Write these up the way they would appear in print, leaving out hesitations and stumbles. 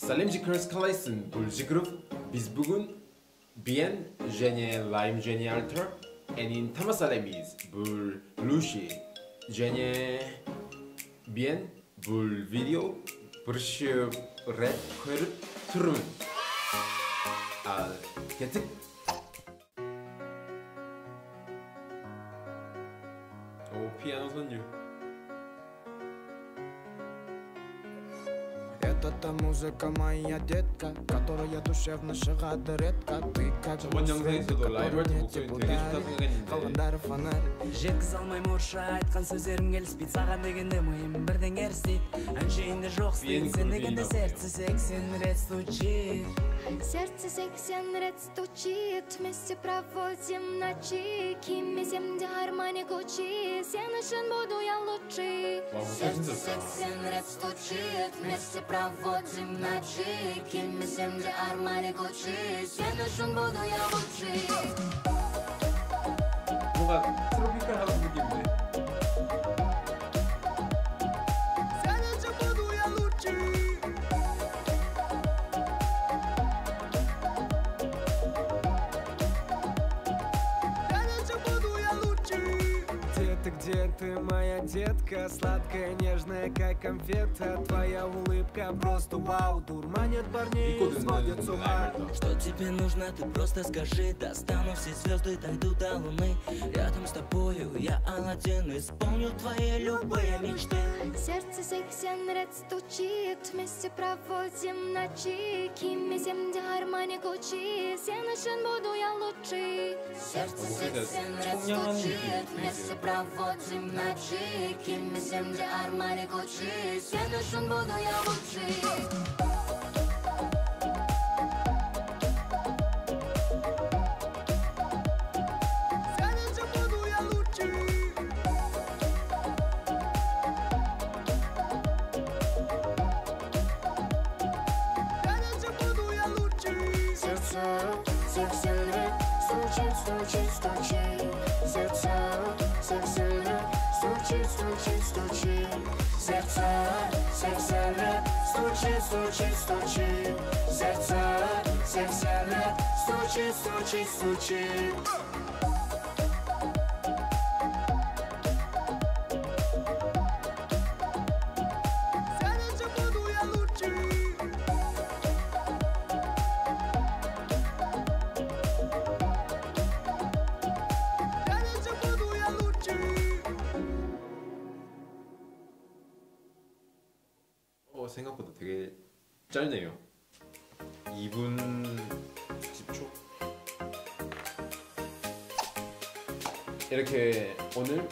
Salim Jikers Kalaysın Buljigruf Biz bugün Bien Jenye Lime Jenye Alter Enin Tamasalemiz Bul Lushi Jenye Bien Bul Video Burşı Red Kırıp Turun Al Ketik O piyano 선율 Это та музыка, моя детка, которая душевно шагает редко. Ты как 저번 영상에서도 라이벌 목소리 되게 좋다 생각했는데 қалғандары фонарь. жеткізе алмаймын орысша айтқан сөздерім келіспейді саған дегенде миым бірдеңе істейді әншейінде жоқ істейді сен дегенде сердце 80 рет стучит. Сердце 80 рет стучит, вместе проводим ночи, кимезем где гармоник учи, сен үшін буду я лучший. Сердце 80 рет стучит, вместе проводим ночи, кимезем где гармоник учи, сен үшін буду я лучший. 뭔가 트로피컬 하우스 느낌인데 Где ты, моя детка, сладкая, нежная, как конфета. Твоя улыбка просто вау, дурманит парней и сводит с ума. Что тебе нужно, ты просто скажи. Достану все звезды, дойду до луны. Рядом с тобою я Аладдин, исполню твои любые мечты. Сердце 80 рет стучит, вместе проводим ночи, кимезем где гармоник учи, сен үшін буду я лучший. Сердце 80 рет стучит, вместе проводим ночи, кимезем где гармоник учи, сен үшін буду я лучший. Стучит, стучит, сердце 80 рет стучит, стучит, стучит, сердце 80 рет стучит, стучит, стучит, сердце 80 рет стучит, стучит, стучит. 생각보다 되게 짧네요. 2분 10초. 이렇게 오늘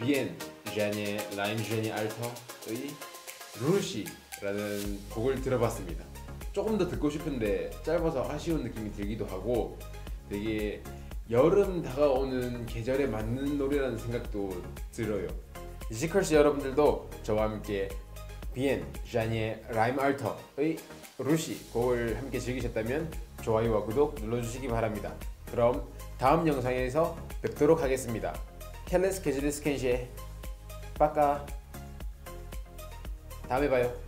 Bien Jenye Lime Jenye Alter의 루시라는 곡을 들어봤습니다. 조금 더 듣고 싶은데 짧아서 아쉬운 느낌이 들기도 하고 되게 여름 다가오는 계절에 맞는 노래라는 생각도 들어요. 지컬스 여러분들도 저와 함께 Bien Jenye Lime Alter의 루시 곡을 함께 즐기셨다면 좋아요와 구독 눌러주시기 바랍니다. 그럼 다음 영상에서 뵙도록 하겠습니다. 켈레스 케즈리스 켄시에 빠까 다음에 봐요.